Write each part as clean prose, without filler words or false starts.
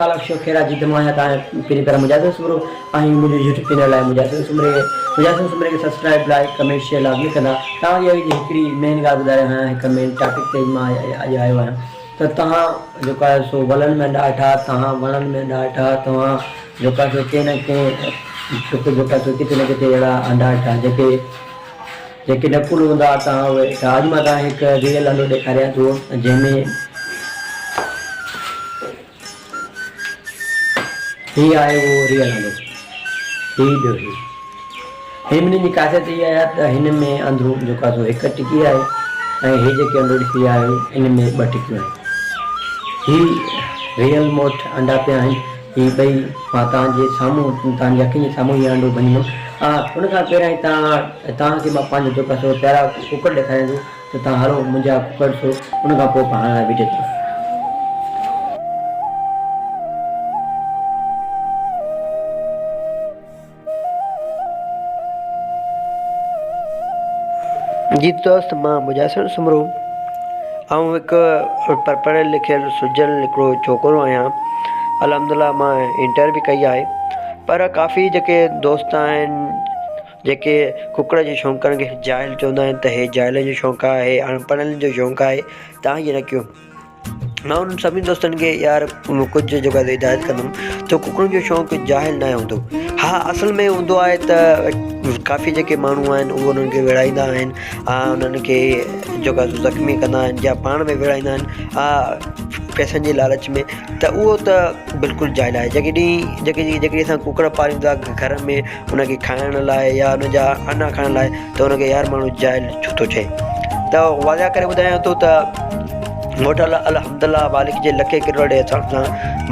लक्ष्य खेरा जी मां पहिरीं पहिरां मुजाहिद सुमरो ऐं मुंहिंजे यूट्यूब चैनल लाइ मुजाहिद सुमरे खे सब्सक्राइब लाइक कमेंट शेयर लाज़मी कंदा। तव्हांजी अॼु हिकिड़ी मेन ॻाल्हि ॿुधाए रहियो आहियां। हिकु मेन टॉपिक ते मां अॼु आयो आहियां त तव्हां जेको आहे सो वलनि में ॾाढा तव्हां जेको आहे सो कंहिं न कंहिं जेका सो किथे न किथे अहिड़ा अंडा ॾाढा जेके नकुल हूंदा तव्हां उहे अॼु मां तव्हांखे हिकु रियल अंडो ॾेखारियां थो जंहिंमें ही आहे उहो रियल अंडो। ही ॿियो हिन जी ख़ासियत इहा आहे त हिन में अंदरूं जेको आहे सो हिकु टिकी आहे ऐं हीअ जेके अंडो ॾिसी आहियो इन में ॿ टिकियूं आहिनि। ही रियल मोठ अंडा पिया आहिनि। ही ॿई मां तव्हांजे साम्हूं तव्हांजी अखियुनि जे साम्हूं इहे अंडो भञींदुमि। उन खां पहिरियां ई तव्हांखे मां पंहिंजो जेको आहे सो पहिरियां कुकर ॾेखारियां थो त तव्हां हलो मुंहिंजा कुकर ॾिसो। उन खां पोइ पाण लाइ वीडियो तरफ़ जी दोस्त मां मुजाहिद सुमरो ऐं हिकु पढ़ियल लिखियल सुजल हिकिड़ो छोकिरो आहियां। अलहमदुलिल्लाह मां इंटर बि कई आहे, पर काफ़ी जेके दोस्त आहिनि जेके कुकर जे शौक़नि खे जाहिल चवंदा आहिनि त हे जाहिल जो शौक़ु आहे, हे अनपढ़नि जो शौक़ु आहे। तव्हां हीअं न कयो। मां उन्हनि सभिनी दोस्तनि खे यार कुझु जेको आहे हिदायत कंदुमि त कुकरनि जो शौक़ु जाहिल न हूंदो। हा असल में हूंदो आहे त काफ़ी जेके माण्हू आहिनि उहे उन्हनि खे विढ़ाईंदा आहिनि, उन्हनि खे जेको आहे ज़ख़्मी कंदा आहिनि या पाण में विढ़ाईंदा आहिनि पैसनि जे लालच में, त उहो त बिल्कुलु जाहिल आहे। जेकॾहिं असां कुकर पालींदा घर में उनखे खाइण लाइ या उनजा अना खाइण लाइ त उनखे यार माण्हू जाहिल छो थो चए। त वाज़ा करे ॿुधायां थो त वटि अलहमदुलिल्लाह मालिक जे लखे किरोड़ अचण सां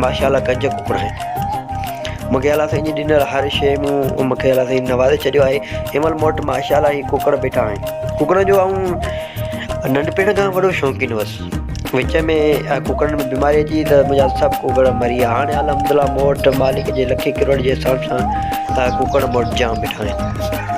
माशाअल्लाह गंज कुकर आहिनि। मूंखे अलाह साईं जी ॾिनल हर शइ मूं मूंखे अलाह साईं नवाज़े छॾियो आहे। हिन महिल मूं वटि माशाअल्लाह ही कुकर बीठा आहिनि। कुकर जो ऐं नंढपिण खां वॾो शौक़ीन हुअसि। विच में कुकरनि में बीमारी अची त मुंहिंजा सभु कुकर मरी विया। हाणे अलहमदुलिल्लाह मूं वटि मालिक जे लखे किरोड़ जे हिसाब सां कुकर मूं वटि जाम बीठा आहिनि।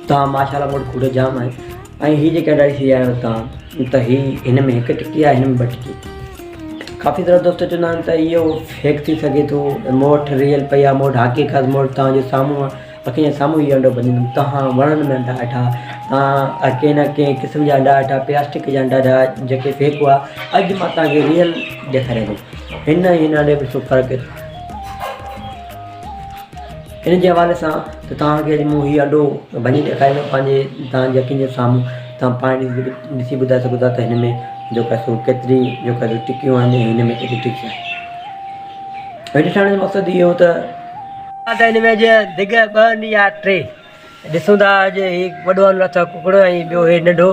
तव्हां माशाअल्लाह मूं वटि कूड़े जाम आहे ऐं हीअ जेके अढाई थी आहियो तव्हां त हिन में हिकु टिकी आहे, हिन में ॿ टिकी। काफ़ी तरह दोस्त चवंदा आहिनि त इहो फेक थी सघे थो, मूं वटि रियल पई आहे, मूं वटि हक़ीक़त, मूं वटि तव्हांजे साम्हूं अखियुनि जे साम्हूं इहो अंडो भञींदुमि। तव्हां वणनि में अंडा वेठा, तव्हां कंहिं न कंहिं क़िस्म जा अंडा वेठा, प्लास्टिक जा अंडा वेठा जेके फेक हुआ। अॼु मां तव्हांखे रियल ॾेखारियां थो। हिन अंडे में फ़र्क़ु आहे। इन जे हवाले सां त तव्हांखे मूं हीउ अंडो भञी ॾेखारींदो पंहिंजे तव्हांजी अखियुनि जे साम्हूं। तव्हां पाण ॾिसी ॿुधाए सघो था त हिन में जेको आहे सो केतिरी जेको आहे टिकियूं आहिनि, हिन में केतिरी टिकियूं आहिनि। ॾिसण जो मक़सदु इहो त हिन में अॼु दिघ 2 या 3 ॾिसूं था। अॼु हीउ वॾो अंडो अथव कुकड़ो ऐं ॿियो हे नंढो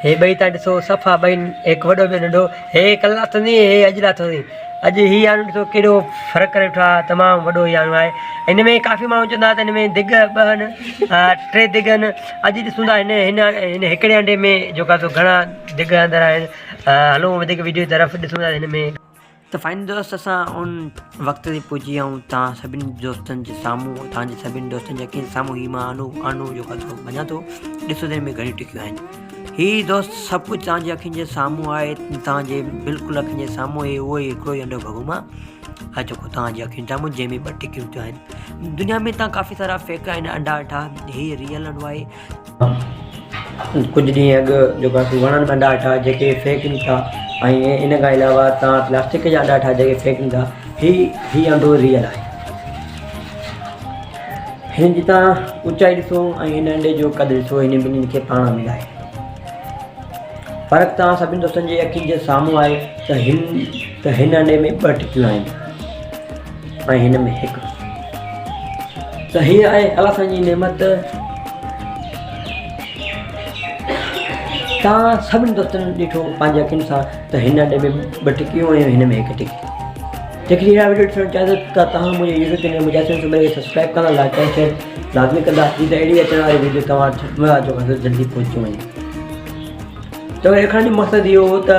हे ॿई था ॾिसो सफ़ा ॿई, हिकु वॾो ॿियो नंढो, हे कल्ह लाथो नी, हे अॼु लाथो नी। अॼु हीउ आनो ॾिसो केॾो फ़र्क़ु करे वेठो आहे, तमामु वॾो हीउ आनो आहे। हिन में काफ़ी माण्हू चवंदा त हिन में दिग ॿ आहिनि, 3 दिग आहिनि। अॼु ॾिसूं था हिन हिकिड़े अंडे में जेका सो घणा दिग अंदरि आहिनि। हलो वधीक वीडियो जी तरफ़ ॾिसूं था हिन में। त फाइनल दोस्त असां उन वक़्त ते पहुची विया आहियूं तव्हां सभिनी दोस्तनि जे साम्हूं, तव्हांजे सभिनी दोस्तनि जे अखियुनि साम्हूं ही मां आनो जेको आहे वञा थो। ॾिसो हिन में घणियूं टिकियूं आहिनि। ही दोस्त सभु कुझु तव्हांजे अखियुनि जे साम्हूं आहे, तव्हांजे बिल्कुलु अखियुनि जे साम्हूं आहे। उहो ई हिकिड़ो ई अंडो भॻो मां जेको तव्हांजे अखियुनि साम्हूं, जंहिंमें 2 टिकियूं थियूं आहिनि। दुनिया में तव्हां काफ़ी सारा फेक आहिनि अंडा वेठा, हीअ रियल अंडो आहे। कुझु ॾींहं अॻु जेको आहे वणनि में अंडा वेठा जेके फेक निकिता, ऐं इन खां अलावा तव्हां प्लास्टिक जा अंडा वेठा जेके फेक निकिता। ही अंडो रियल आहे। हिन जी तव्हां ऊचाई ॾिसो ऐं हिन अंडे जो कद ॾिसो, हिन ॿिन्हिनि खे पाण मिलाए। फ़र्क़ु तव्हां सभिनी दोस्तनि जे अखियुनि जे साम्हूं आहे त हिन अंडे में 2 टिकियूं आहिनि ऐं हिन में 1। त हीअ आहे अलाह साईं जी नेमत। तव्हां सभिनी दोस्तनि ॾिठो पंहिंजे अखियुनि सां त हिन अंडे में 2 टिकियूं ऐं हिन में 1 टिकी। जेकॾहिं इहा वीडियो ॾिसणु चाहियो त तव्हां मुंहिंजे यूट्यूब चैनल मुजाहिद सुमरे खे सब्सक्राइब कंदा, लाइक ऐं शेयर लाज़मी कंदा, जीअं त अहिड़ी अचण वारी वीडियो तव्हां वटि जल्दी पहुची वञे। तो रखण जो मक़सदु इहो हो त